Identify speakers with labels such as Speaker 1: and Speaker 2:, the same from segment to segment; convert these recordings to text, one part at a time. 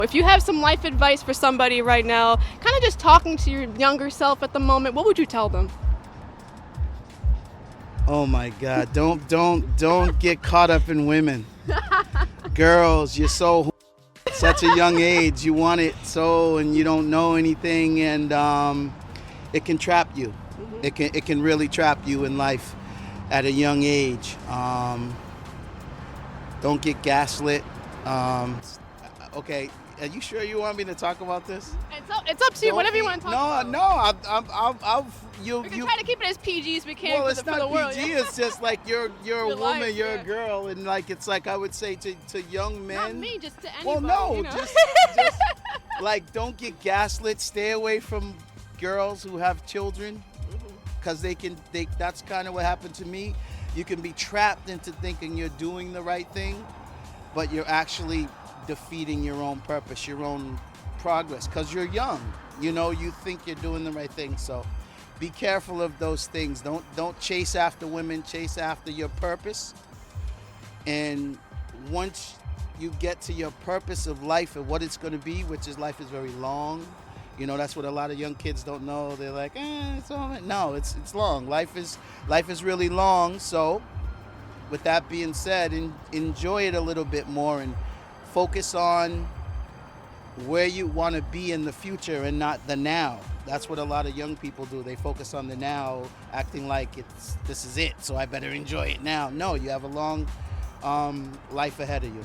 Speaker 1: If you have some life advice for somebody right now, kind of just talking to your younger self at the moment, what would you tell them?
Speaker 2: Oh my God! Don't get caught up in women. Girls, you're so at such a young age. You want it so, and you don't know anything, and it can trap you. It can really trap you in life at a young age. Don't get gaslit. Okay, are you sure you want me to talk about this?
Speaker 1: It's up to you, whatever you want to talk about.
Speaker 2: No.
Speaker 1: We can try to keep it as PG as we can
Speaker 2: Well,
Speaker 1: for
Speaker 2: it's
Speaker 1: the
Speaker 2: not
Speaker 1: world.
Speaker 2: PG. It's just like you're a
Speaker 1: Your
Speaker 2: woman,
Speaker 1: life,
Speaker 2: you're
Speaker 1: yeah.
Speaker 2: a girl, and like it's like I would say to young men.
Speaker 1: Not me, just to anybody.
Speaker 2: Well, no,
Speaker 1: you know?
Speaker 2: just like don't get gaslit. Stay away from girls who have children, because that's kind of what happened to me. You can be trapped into thinking you're doing the right thing, but you're actually defeating your own purpose, your own progress, because you're young. You think you're doing the right thing. So be careful of those things. Don't chase after women. Chase after your purpose. And once you get to your purpose of life and what it's going to be, which is life is very long. That's what a lot of young kids don't know. They're like, it's all right. No, it's long. Life is really long. So with that being said, enjoy it a little bit more and focus on where you want to be in the future and not the now. That's what a lot of young people do. They focus on the now, acting like this is it, so I better enjoy it now. No, you have a long life ahead of you.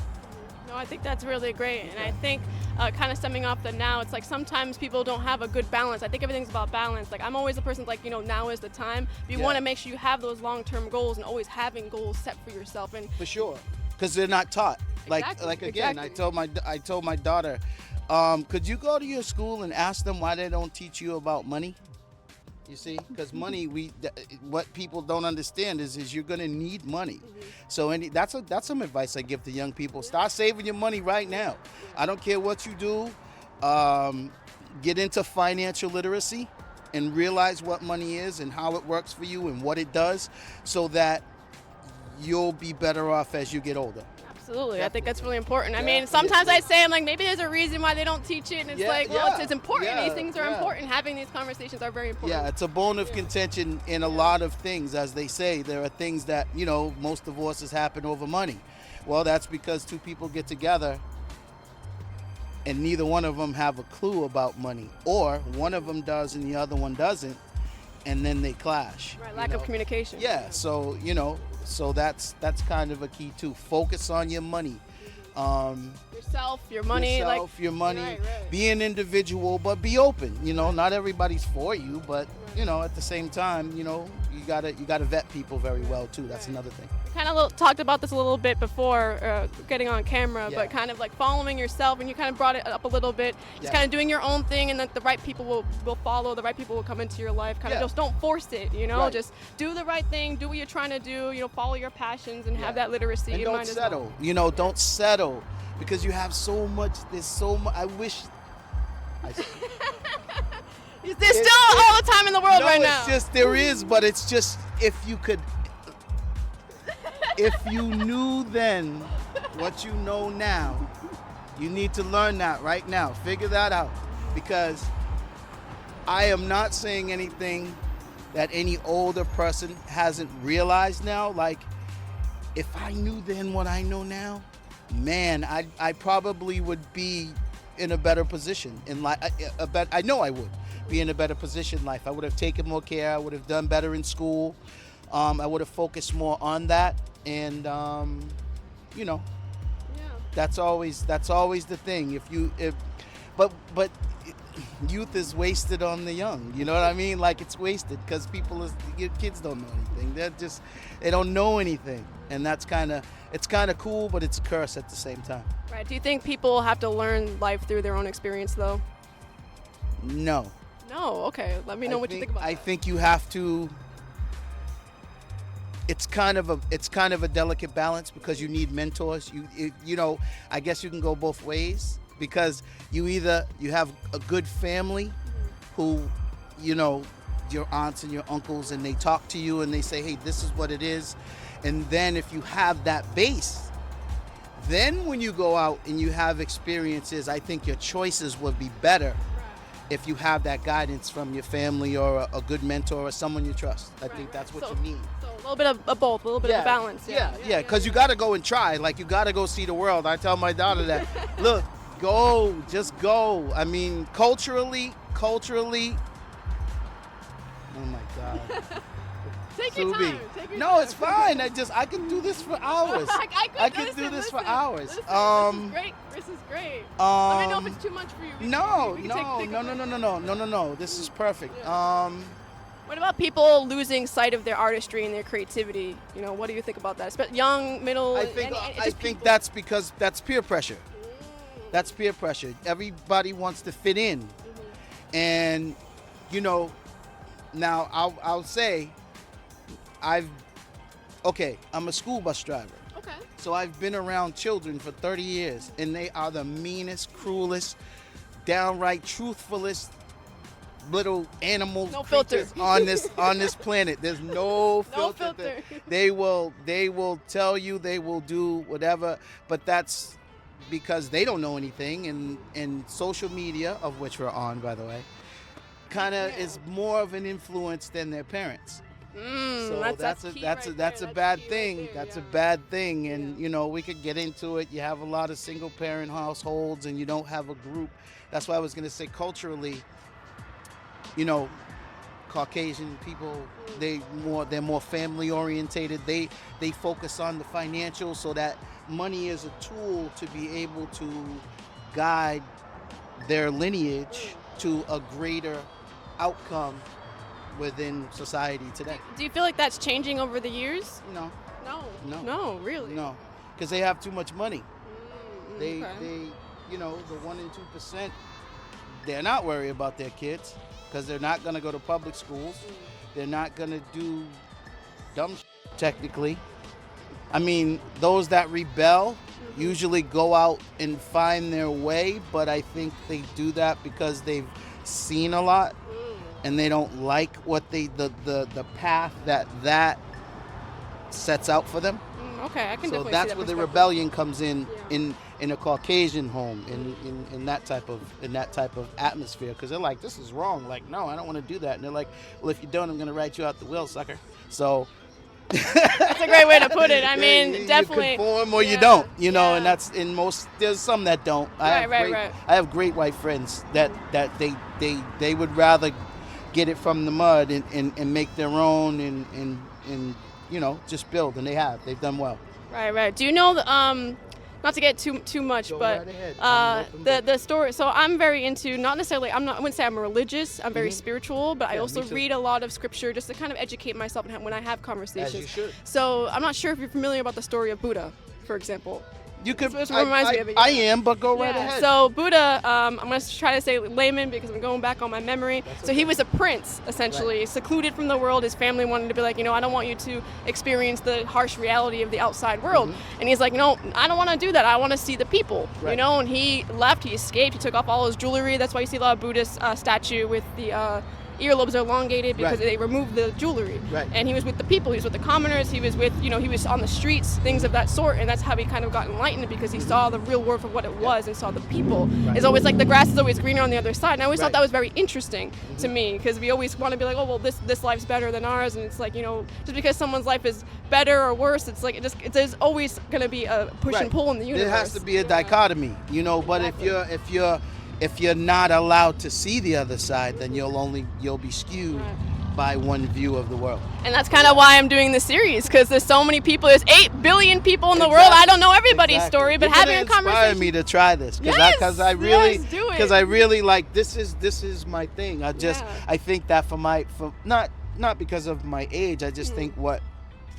Speaker 1: No, I think that's really great. And I think kind of summing up the now, it's like sometimes people don't have a good balance. I think everything's about balance. Like I'm always a person like, now is the time. But you want to make sure you have those long-term goals and always having goals set for yourself. And
Speaker 2: for sure, because they're not taught. Again, I told my daughter, could you go to your school and ask them why they don't teach you about money? You see, because money, what people don't understand is you're gonna need money. So that's some advice I give to young people. Start saving your money right now. I don't care what you do. Get into financial literacy and realize what money is and how it works for you and what it does, so that you'll be better off as you get older.
Speaker 1: Absolutely. I think that's really important. I mean, sometimes I say, I'm like, maybe there's a reason why they don't teach it. And it's it's important. These things are important. Having these conversations are very important.
Speaker 2: Yeah, it's a bone of contention in a lot of things. As they say, there are things that, most divorces happen over money. Well, that's because two people get together and neither one of them have a clue about money. Or one of them does and the other one doesn't. And then they clash.
Speaker 1: Right, lack of communication.
Speaker 2: Yeah, so, so that's kind of a key too. Focus on your money.
Speaker 1: Yourself, your money.
Speaker 2: Your money.
Speaker 1: Right.
Speaker 2: Be an individual, but be open. Not everybody's for you, but at the same time, you gotta vet people very well too. That's another thing.
Speaker 1: Kind of talked about this a little bit before getting on camera, but kind of like following yourself, and you kind of brought it up a little bit. Just kind of doing your own thing, and that the right people will follow. The right people will come into your life. Kind of just don't force it. Right. Just do the right thing. Do what you're trying to do. Follow your passions and have that literacy
Speaker 2: and
Speaker 1: in mind.
Speaker 2: Don't settle. Don't settle, because you have so much. There's so much. I wish.
Speaker 1: There's still all the time in the world right now.
Speaker 2: It's just there is, but it's just if you knew then what you know now, you need to learn that right now. Figure that out, because I am not saying anything that any older person hasn't realized now. Like, if I knew then what I know now, man, I probably would be in a better position in life. I know I would be in a better position in life. I would have taken more care. I would have done better in school. I would have focused more on that. And that's always the thing. But youth is wasted on the young. You know what I mean? Like, it's wasted because kids don't know anything. They don't know anything, and it's kind of cool, but it's a curse at the same time.
Speaker 1: Right. Do you think people have to learn life through their own experience, though?
Speaker 2: No.
Speaker 1: No. Okay. Let me know what you think about that.
Speaker 2: I think you have to. It's kind of a delicate balance, because you need mentors. I guess you can go both ways, because you have a good family who, your aunts and your uncles, and they talk to you and they say, hey, this is what it is. And then if you have that base, Then when you go out and you have experiences, I think your choices would be better if you have that guidance from your family or a good mentor or someone you trust. I think that's what you need.
Speaker 1: So a little bit of both, a little bit of a balance.
Speaker 2: Yeah, because you got to go and try. Like, you got to go see the world. I tell my daughter that, look, go, just go. I mean, culturally, oh my God.
Speaker 1: Take your time.
Speaker 2: No, it's fine. I can do this for hours. I can do this for hours.
Speaker 1: This is great. This is great. Let me know if it's too much for you.
Speaker 2: No. This is perfect.
Speaker 1: Yeah. What about people losing sight of their artistry and their creativity? You know, what do you think about that? Young, middle.
Speaker 2: I think that's because that's peer pressure. That's peer pressure. Everybody wants to fit in, and you know, now I'll say, I'm a school bus driver.
Speaker 1: Okay.
Speaker 2: So I've been around children for 30 years, and they are the meanest, cruelest, downright truthfulest little animals on this planet. There's no filter. They will tell you, they will do whatever, but that's because they don't know anything, and social media, of which we're on, by the way, kind of is more of an influence than their parents. So that's a bad thing. That's a bad thing, and you know, we could get into it. You have a lot of single parent households, and you don't have a group. That's why I was going to say, culturally, you know, Caucasian people, they're more family orientated. They focus on the financial, so that money is a tool to be able to guide their lineage to a greater outcome within society today.
Speaker 1: Do you feel like that's changing over the years?
Speaker 2: No,
Speaker 1: Really?
Speaker 2: No, because they have too much money. They
Speaker 1: okay.
Speaker 2: you know, the 1% and 2%, they're not worried about their kids because they're not going to go to public schools. They're not going to do dumb shit, technically. I mean, those that rebel usually go out and find their way, but I think they do that because they've seen a lot and they don't like what the path that sets out for them.
Speaker 1: Okay, I can
Speaker 2: so
Speaker 1: definitely
Speaker 2: that's
Speaker 1: see that
Speaker 2: where the
Speaker 1: perspective.
Speaker 2: rebellion comes in a Caucasian home, in that type of atmosphere, because they're like, this is wrong. Like, no, I don't want to do that. And they're like, well, if you don't, I'm going to write you out the will, sucker. So
Speaker 1: that's a great way to put it. I mean,
Speaker 2: you
Speaker 1: definitely.
Speaker 2: You conform or you don't, you know, and that's in most. There's some that don't.
Speaker 1: Right.
Speaker 2: I have great white friends that they would rather get it from the mud and make their own and you know, just build, and they've done well.
Speaker 1: Right. Do you know not to get too much,
Speaker 2: Go
Speaker 1: but
Speaker 2: right ahead.
Speaker 1: the story. So I'm very into, not necessarily, I wouldn't say I'm religious. I'm very spiritual, but I also read a lot of scripture just to kind of educate myself when I have conversations.
Speaker 2: As you should.
Speaker 1: So I'm not sure if you're familiar about the story of Buddha, for example.
Speaker 2: You could.
Speaker 1: Which reminds me of it.
Speaker 2: I am, but go right ahead.
Speaker 1: So Buddha, I'm going to try to say layman because I'm going back on my memory. So he was a prince, essentially, secluded from the world. His family wanted to be like, you know, I don't want you to experience the harsh reality of the outside world. And he's like, no, I don't want to do that. I want to see the people, you know. And he left. He escaped. He took off all his jewelry. That's why you see a lot of Buddhist statue with the earlobes are elongated because they removed the jewelry.
Speaker 2: Right.
Speaker 1: And he was with the people. He was with the commoners. He was with, you know, he was on the streets, things of that sort. And that's how he kind of got enlightened, because he saw the real world for what it was and saw the people. It's always like the grass is always greener on the other side. And I always thought that was very interesting to me, because we always want to be like, oh, well, this life's better than ours. And it's like, you know, just because someone's life is better or worse, it's like there's always going to be a push and pull in the universe.
Speaker 2: There has to be a dichotomy, you know. But if you're not allowed to see the other side, then you'll be skewed by one view of the world. And
Speaker 1: that's kind of why I'm doing this series, because there's so many people. There's 8 billion people in the world. I don't know everybody's story, but having a conversation
Speaker 2: inspired me to try this, because I really like this is my thing. I think that for not because of my age. I just think what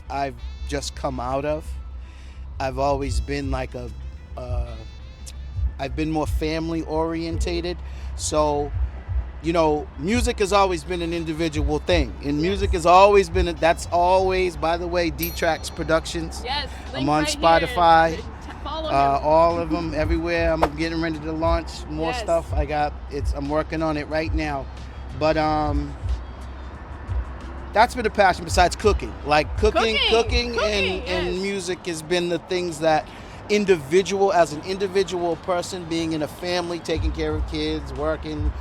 Speaker 2: I've just come out of. I've always been like I've been more family orientated, so you know, music has always been an individual thing, and music has always been that's always, by the way, Dtracxs Productions.
Speaker 1: Yes,
Speaker 2: I'm on Spotify, all of them, everywhere. I'm getting ready to launch more stuff. I'm working on it right now, but that's been a passion besides cooking. Like cooking and music has been the things that as an individual person, being in a family, taking care of kids, working,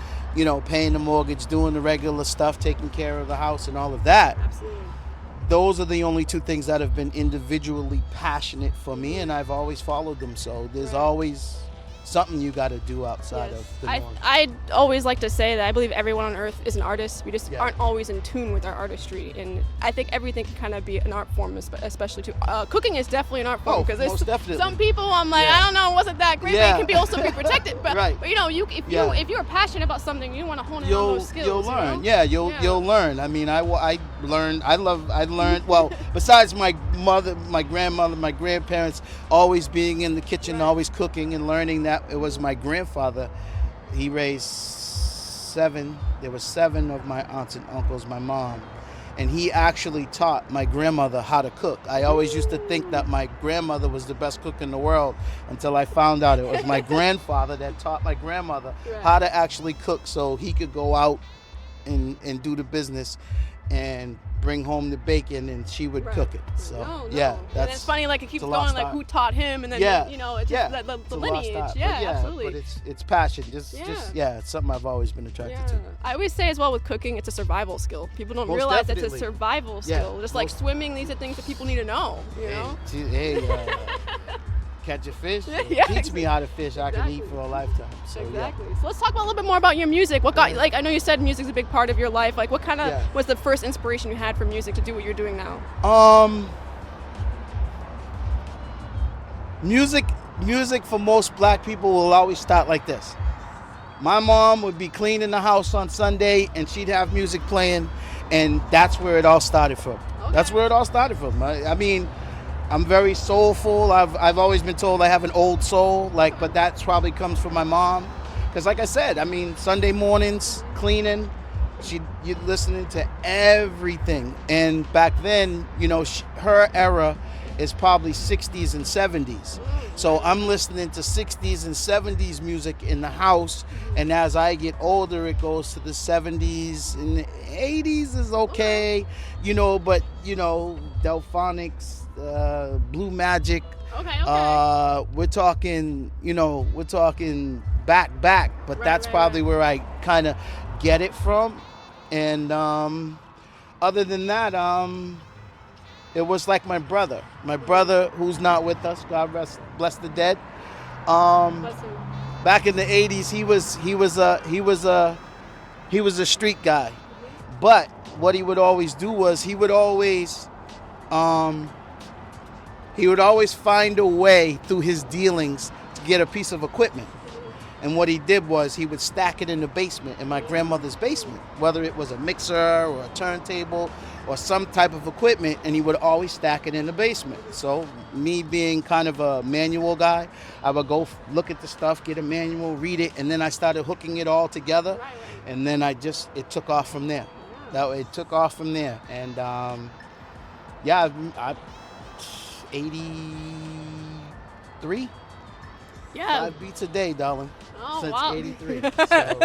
Speaker 2: paying the mortgage, doing the regular stuff, taking care of the house and all of that.
Speaker 1: Absolutely.
Speaker 2: Those are the only two things that have been individually passionate for me, and I've always followed them. So there's always something you got to do outside of the norm.
Speaker 1: I always like to say that I believe everyone on earth is an artist. We just aren't always in tune with our artistry, and I think everything can kind of be an art form, especially too. Cooking is definitely an art form because there's some people I'm like, I don't know, wasn't that great, but it can be also be protected. But, but if you're passionate about something, you want to hone in on those skills.
Speaker 2: You'll learn. You'll learn. I mean, I learned. I learned. Well, besides my mother, my grandmother, my grandparents always being in the kitchen, always cooking and learning that. It was my grandfather. He raised 7. There were 7 of my aunts and uncles, my mom. And he actually taught my grandmother how to cook. I always used to think that my grandmother was the best cook in the world until I found out it was my grandfather that taught my grandmother how to actually cook so he could go out and do the business and bring home the bacon and she would cook it. So
Speaker 1: and it's funny, like it keeps going, like who taught him, and then it's just the lineage. Absolutely.
Speaker 2: But it's passion. Just it's something I've always been attracted to.
Speaker 1: I always say as well with cooking, it's a survival skill. People don't realize it's a survival skill. Just like swimming, these are things that people need to know. You know.
Speaker 2: Catch a fish, teach me how to fish. I can eat for a lifetime. So,
Speaker 1: So let's talk about a little bit more about your music. What got I know you said music's a big part of your life. Like, what kind of was the first inspiration you had for music to do what you're doing now?
Speaker 2: Music for most black people will always start like this. My mom would be cleaning the house on Sunday, and she'd have music playing, and that's where it all started from. That's where it all started from. I mean, I'm very soulful. I've always been told I have an old soul, but that probably comes from my mom. Because like I said, I mean, Sunday mornings, cleaning, you're listening to everything. And back then, her era is probably 60s and 70s. So I'm listening to 60s and 70s music in the house. And as I get older, it goes to the 70s and the 80s is okay, but, Delphonics, Blue Magic. We're talking back, but that's probably where I kind of get it from. And other than that, it was like my brother who's not with us. God bless the dead. Back in the 80s, he was a street guy. But what he would always do was he would always find a way through his dealings to get a piece of equipment. And what he did was he would stack it in the basement, in my grandmother's basement, whether it was a mixer or a turntable or some type of equipment, and he would always stack it in the basement. So me being kind of a manual guy, I would go look at the stuff, get a manual, read it, and then I started hooking it all together, and then it took off from there. It took off from there. And I 83. 5 beats a day, darling. Since 83. So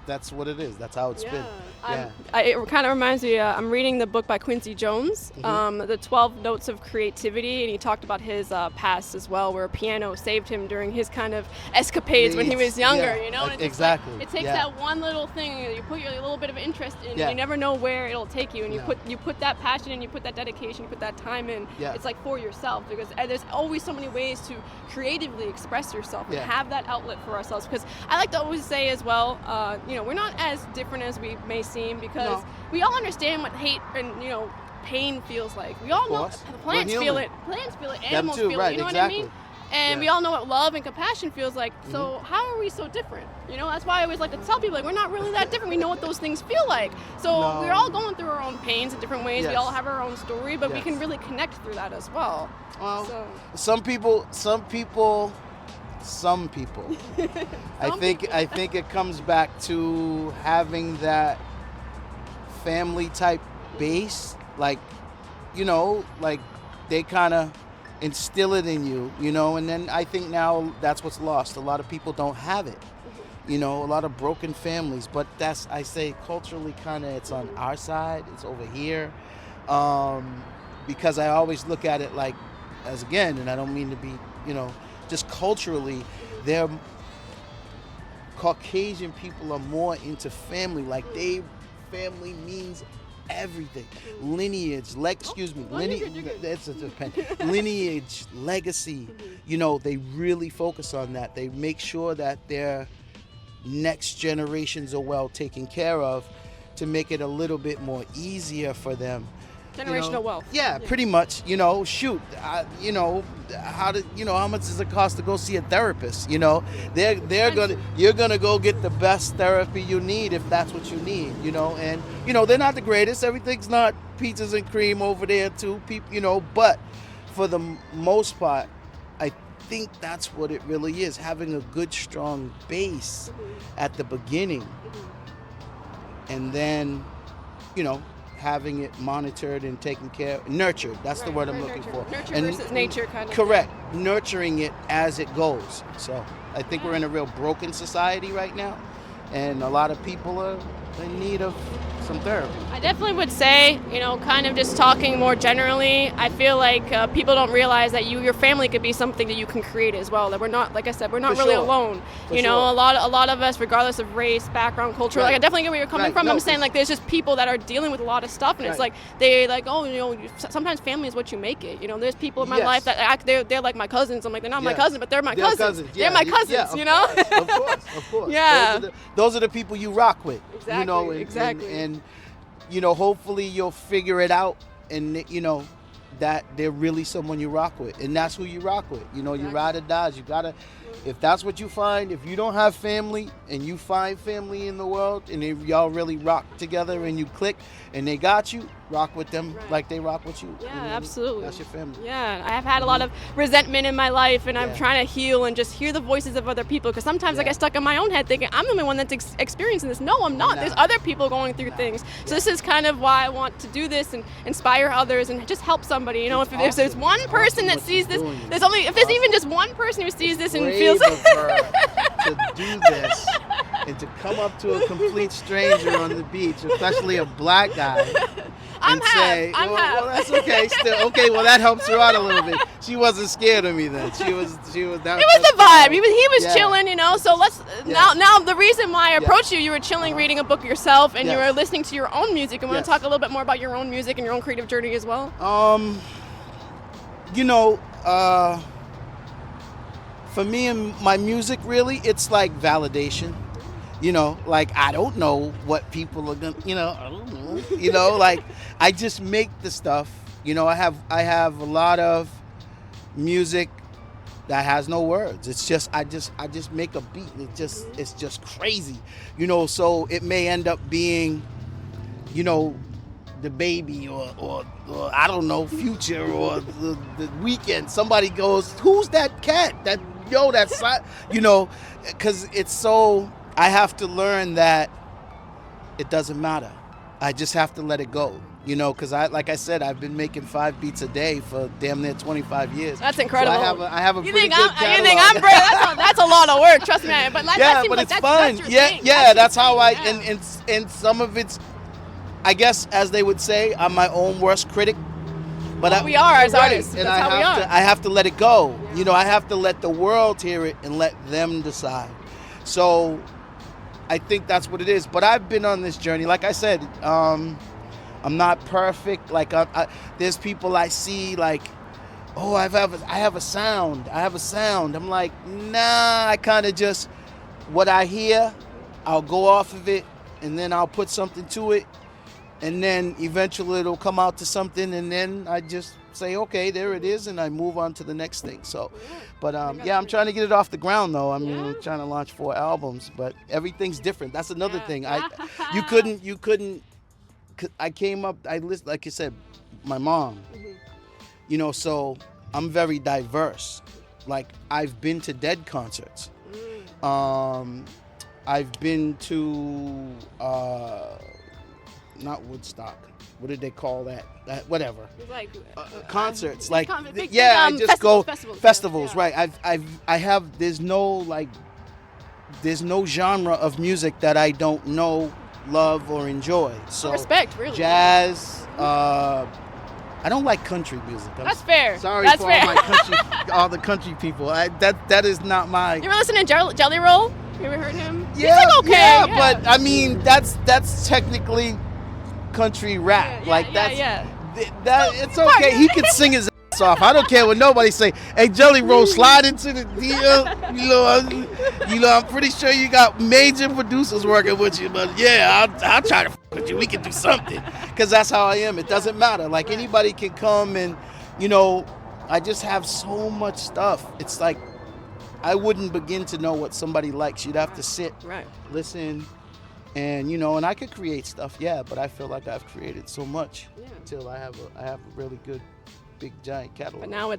Speaker 2: that's what it is. That's how it's been.
Speaker 1: It kind of reminds me, I'm reading the book by Quincy Jones, The 12 Notes of Creativity, and he talked about his past as well, where piano saved him during his kind of escapades when he was younger, And
Speaker 2: exactly.
Speaker 1: It takes that one little thing, you put your little bit of interest in, and you never know where it'll take you, and you put that passion and you put that dedication, you put that time in. It's like for yourself, because there's always so many ways to creatively express yourself and have that outlet for ourselves. Because I like to always say as well, we're not as different as we may seem, because we all understand what hate and pain feels like. We all know plants feel it. Plants feel it. Animals feel it. You know what I mean? And we all know what love and compassion feels like. So how are we so different? That's why I always like to tell people, we're not really that different. We know what those things feel like. So we're all going through our own pains in different ways. We all have our own story, but we can really connect through that as well.
Speaker 2: Well, some people. I think it comes back to having that family type base, like they kind of instill it in you, and then I think now that's what's lost. A lot of people don't have it, a lot of broken families, but I say culturally kind of it's on our side, it's over here, because I always look at it like as again, and I don't mean to be, just culturally, they're Caucasian people are more into family. Like family means everything. Lineage, that's a pen. Lineage, legacy. They really focus on that. They make sure that their next generations are well taken care of to make it a little bit more easier for them.
Speaker 1: Generational wealth.
Speaker 2: Yeah, pretty much. Shoot, how much does it cost to go see a therapist? You're gonna go get the best therapy you need if that's what you need. And they're not the greatest. Everything's not peaches and cream over there too. But for the most part, I think that's what it really is. Having a good, strong base at the beginning, and then, having it monitored and taken care of, nurtured. That's the word I'm looking for.
Speaker 1: Nurture versus nature kind of.
Speaker 2: Correct. Nurturing it as it goes. So I think we're in a real broken society right now, and a lot of people are in need of some therapy.
Speaker 1: I definitely would say, kind of just talking more generally, I feel like people don't realize that your family could be something that you can create as well. That we're not, like I said, we're not really alone. A lot of us, regardless of race, background, culture, like I definitely get where you're coming from. I'm saying like there's just people that are dealing with a lot of stuff, and it's like they like, sometimes family is what you make it. There's people in my life that act, they're like my cousins. I'm like, they're not my cousin, but they're my cousins. They're my cousins.
Speaker 2: Of course.
Speaker 1: Yeah.
Speaker 2: Those are the people you rock with.
Speaker 1: Exactly. Exactly.
Speaker 2: And hopefully you'll figure it out, and that they're really someone you rock with, and that's who you rock with. You ride or die. You gotta, if that's what you find. If you don't have family and you find family in the world, and if y'all really rock together and you click, and they got you, rock with them like they rock with you.
Speaker 1: Yeah, absolutely.
Speaker 2: That's your family.
Speaker 1: Yeah, I have had a lot of resentment in my life, and I'm trying to heal and just hear the voices of other people, because sometimes I get stuck in my own head thinking I'm the only one that's experiencing this. No, I'm not. There's other people going through things. So this is kind of why I want to do this and inspire others and just help somebody. If there's one person that sees this, if there's even just one person who sees this and feels
Speaker 2: of her to do this and to come up to a complete stranger on the beach, especially a black guy, and say, well, that's okay. Still okay. Well, that helps her out a little bit. She wasn't scared of me then. She was. It was
Speaker 1: the vibe. He was chilling, So let's now the reason why I approached you were chilling, reading a book yourself, and you were listening to your own music. And want to talk a little bit more about your own music and your own creative journey as well.
Speaker 2: For me and my music, really, it's like validation. Like I don't know what people are gonna, I don't know. Like I just make the stuff. I have a lot of music that has no words. It's just I just make a beat. It's just crazy. So it may end up being, the Baby or I don't know, Future or the Weeknd. Somebody goes, who's that cat? That's because it's so. I have to learn that it doesn't matter. I just have to let it go, because like I said, I've been making 5 beats a day for damn near 25 years.
Speaker 1: That's incredible.
Speaker 2: So I have a
Speaker 1: you
Speaker 2: pretty
Speaker 1: think
Speaker 2: good
Speaker 1: I'm, You think I'm brave? That's a lot of work, trust me. But
Speaker 2: it's fun. That's how and some of it's, I guess, as they would say, I'm my own worst critic. But
Speaker 1: we are as artists.
Speaker 2: And
Speaker 1: that's how we are.
Speaker 2: I have to let it go. I have to let the world hear it and let them decide. So I think that's what it is. But I've been on this journey. Like I said, I'm not perfect. Like there's people I see like, oh, I have a sound. I'm like, nah. I kind of just, what I hear, I'll go off of it, and then I'll put something to it, and then eventually it'll come out to something, and then I just say, okay, there it is, and I move on to the next thing. So, but I'm trying to get it off the ground though. I'm trying to launch 4 albums, but everything's different. That's another thing. You couldn't. I came up. I listened, like you said, my mom. So I'm very diverse. Like I've been to Dead concerts. I've been to not Woodstock. What did they call that? Whatever.
Speaker 1: Like
Speaker 2: concerts.
Speaker 1: I
Speaker 2: just go festivals.
Speaker 1: Yeah.
Speaker 2: Right. I have. There's no genre of music that I don't know, love, or enjoy. So
Speaker 1: respect, really.
Speaker 2: Jazz, I don't like country music.
Speaker 1: That's fair.
Speaker 2: Sorry
Speaker 1: That's
Speaker 2: for
Speaker 1: fair.
Speaker 2: all my country, all the country people. That is not my.
Speaker 1: You ever listen to Jelly Roll? You ever heard him?
Speaker 2: Yeah,
Speaker 1: He's like, okay.
Speaker 2: yeah,
Speaker 1: Yeah,
Speaker 2: but I mean that's technically country rap.
Speaker 1: Yeah.
Speaker 2: That it's okay. He can sing his ass off. I don't care what nobody say. Hey, Jelly Roll, slide into the deal. You know, I'm pretty sure you got major producers working with you, but yeah, I'll try to with you. We can do something, because that's how I am. It doesn't matter. Like anybody can come and, you know, I just have so much stuff. It's like I wouldn't begin to know what somebody likes. You'd have to sit, listen. And, you know, and I could create stuff, yeah, but I feel like I've created so much until I have a really good, big, giant catalog.
Speaker 1: But now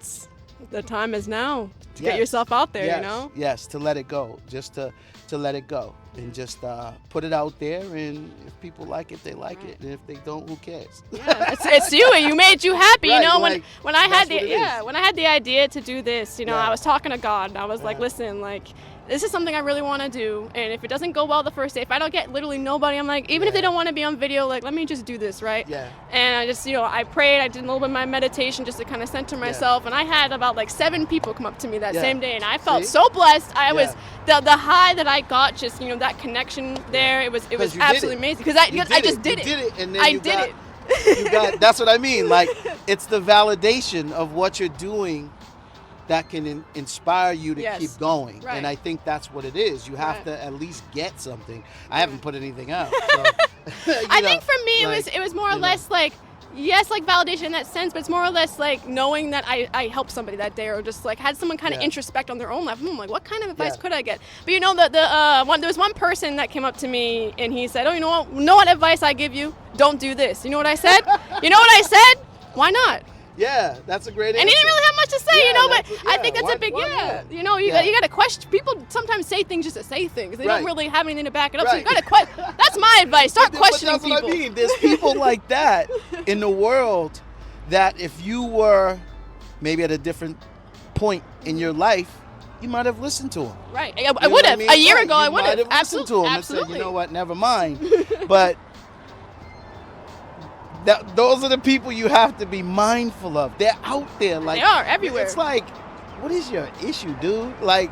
Speaker 1: the time is now to get yourself out there, you know?
Speaker 2: Yes, to let it go, just to let it go and just put it out there, and if people like it, they like it, and if they don't, who cares?
Speaker 1: Yeah, it's you, and you made you happy, you know?
Speaker 2: Like,
Speaker 1: when I had when I had the idea to do this, you know, I was talking to God, and I was like, listen, like, this is something I really want to do, and if it doesn't go well the first day, if I don't get literally nobody, I'm like, even if they don't want to be on video, like, let me just do this, right? Yeah. And I just, you know, I prayed, I did a little bit of my meditation just to kind of center myself, and I had about like 7 people come up to me that same day, and I felt so blessed. I was, the high that I got, just, you know, that connection there, it was absolutely amazing, because I just did it.
Speaker 2: You did it, and then
Speaker 1: I did it.
Speaker 2: You got, that's what I mean, like, it's the validation of what you're doing that can inspire you to keep going. And I think that's what it is. You have to at least get something. I haven't put anything out. So,
Speaker 1: I think for me, it was more or less like, yes, like validation in that sense, but it's more or less like knowing that I helped somebody that day, or just like had someone kind of introspect on their own life. Like, what kind of advice could I get? But you know, there was one person that came up to me and he said, oh, you know what advice I give you? Don't do this. You know what I said? You know what I said? Why not?
Speaker 2: Yeah, that's a great answer.
Speaker 1: And he didn't really have much to say, you know, but I think that's a big, you know, you got to question. People sometimes say things just to say things. They don't really have anything to back it up. So you got to question. That's my advice. Start questioning people.
Speaker 2: That's what I mean. There's people like that in the world that if you were maybe at a different point in your life, you might have listened to them.
Speaker 1: Right. I would have. A year ago, I would have.
Speaker 2: Listened to them and said, you know what, never mind. But those are the people you have to be mindful of. They're out there. Like,
Speaker 1: they are everywhere.
Speaker 2: It's like, what is your issue, dude? Like,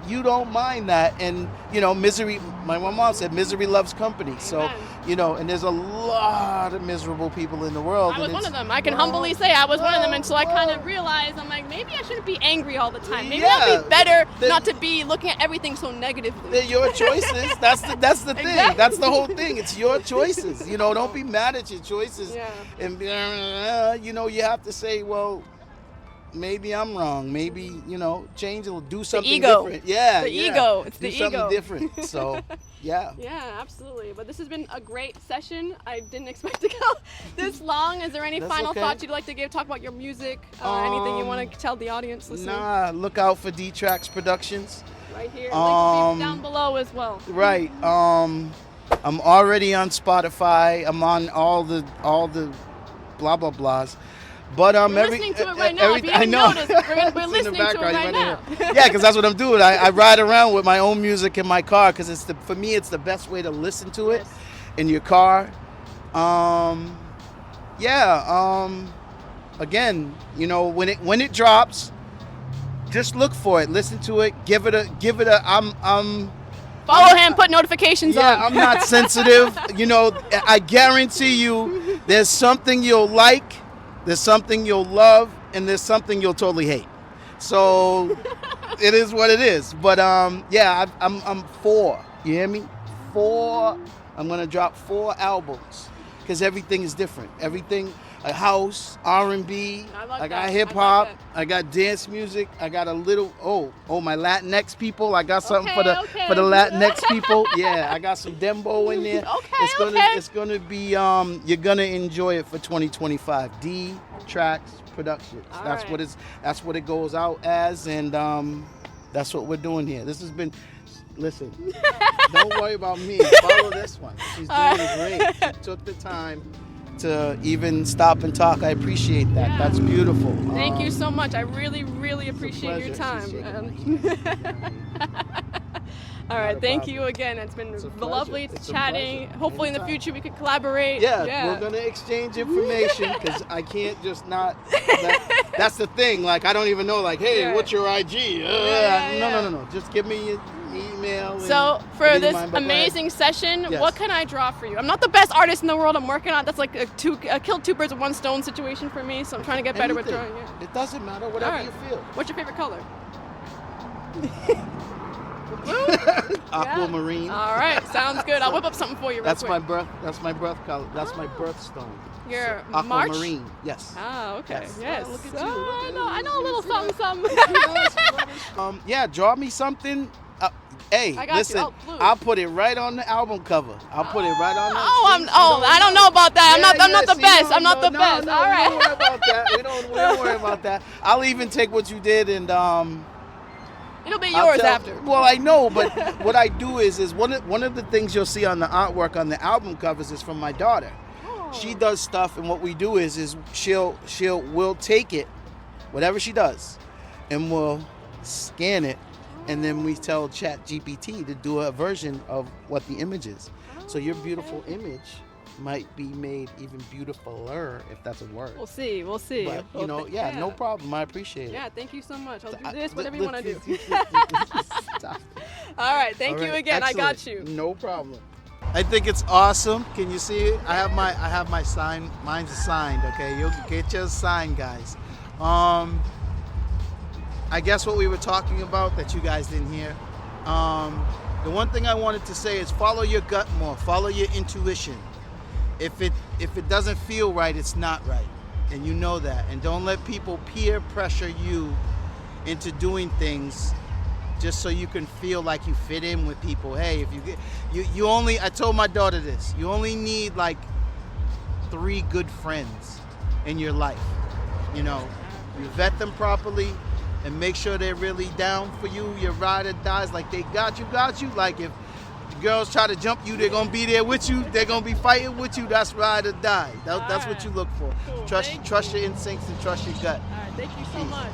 Speaker 2: you don't mind that. And, you know, misery, my mom said, misery loves company. So, you know, and there's a lot of miserable people in the world.
Speaker 1: I was one of them. I can humbly say I was one of them. And so I kind of realized, I'm like, maybe I shouldn't be angry all the time. Maybe it'll be better not to be looking at everything so negatively.
Speaker 2: They're your choices. That's the thing. Exactly. That's the whole thing. It's your choices. You know, don't be mad at your choices. And, you know, you have to say, well, maybe I'm wrong. Maybe, you know, change will do something different. Yeah,
Speaker 1: the ego. It's the ego.
Speaker 2: Do something different. So, yeah.
Speaker 1: Yeah, absolutely. But this has been a great session. I didn't expect to go this long. Is there any final thoughts you'd like to give? Talk about your music, anything you want to tell the audience listening?
Speaker 2: Nah, look out for Dtracxs Productions.
Speaker 1: Right here. Link will be down below as well.
Speaker 2: Right. I'm already on Spotify. I'm on all the blah blah blahs. But
Speaker 1: we're listening to it right now. If you didn't notice, we're listening to it right now.
Speaker 2: Yeah, because that's what I'm doing. I ride around with my own music in my car because for me it's the best way to listen to it in your car. Again, you know, when it drops, just look for it, listen to it, give it a.
Speaker 1: Follow him, put notifications on.
Speaker 2: Yeah, I'm not sensitive. You know, I guarantee you, there's something you'll like. There's something you'll love, and there's something you'll totally hate. So it is what it is. But yeah, I'm 4. You hear me? 4. I'm gonna drop 4 albums because everything is different. Everything, a house, R&B. I got hip hop. I got dance music. I got a little my Latinx people. I got something for the Latinx people. Yeah, I got some dembo in there. It's gonna be you're gonna enjoy it for 2025. Dtracxs Productions. That's what it goes out as, and that's what we're doing here. This has been. Listen, don't worry about me. Follow this one. She's doing great. She took the time to even stop and talk. I appreciate that. Yeah. That's beautiful.
Speaker 1: Thank you so much. I really, really appreciate your time. All right, thank you again. It's been lovely chatting. Hopefully in the future we could collaborate.
Speaker 2: Yeah, we're gonna exchange information because I can't just not. That's the thing. Like I don't even know. Like, hey, what's your IG? No. Just give me your email.
Speaker 1: So for this amazing session, what can I draw for you? I'm not the best artist in the world. I'm working on. That's like a kill two birds with one stone situation for me. So I'm trying to get better with drawing it.
Speaker 2: It doesn't matter. Whatever you feel.
Speaker 1: What's your favorite color?
Speaker 2: Aquamarine.
Speaker 1: All right, sounds good. I'll whip up something for you real quick.
Speaker 2: That's my birth color. That's my birthstone.
Speaker 1: Your
Speaker 2: Aquamarine.
Speaker 1: March?
Speaker 2: Yes.
Speaker 1: Ah, okay. Yes.
Speaker 2: Look at you.
Speaker 1: I know a little something.
Speaker 2: Yeah, draw me something. Hey, listen, I'll put it right on the album cover. I'll put it right on the
Speaker 1: I don't know about that. I'm not the best. I'm not the best. All right.
Speaker 2: We don't worry about that. We don't worry about that. I'll even take what you did and
Speaker 1: it'll be yours after.
Speaker 2: Well, I know, but what I do is one of the things you'll see on the artwork on the album covers is from my daughter. Oh. She does stuff, and what we do is we'll take it, whatever she does, and we'll scan it, and then we tell ChatGPT to do a version of what the image is. So your beautiful image might be made even beautifuler, if that's a word.
Speaker 1: We'll see.
Speaker 2: But, no problem. I appreciate it.
Speaker 1: Yeah, thank you so much. I'll do this, whatever you want to do. All right, thank you again. Excellent. I got you.
Speaker 2: No problem. I think it's awesome. Can you see it? I have my sign. Mine's signed. Okay, you'll get yours signed, guys. I guess what we were talking about that you guys didn't hear. The one thing I wanted to say is follow your gut more. Follow your intuition. If it doesn't feel right, it's not right, and you know that. And don't let people peer pressure you into doing things just so you can feel like you fit in with people. Hey, if you only, I told my daughter this, you only need like 3 good friends in your life. You vet them properly and make sure they're really down for you. Your ride or dies, like they got you. Like if girls try to jump you, they're gonna be there with you. They're gonna be fighting with you. That's ride or die. That's what you look for.
Speaker 1: Cool.
Speaker 2: Trust your instincts and trust your gut.
Speaker 1: All right, thank you so much.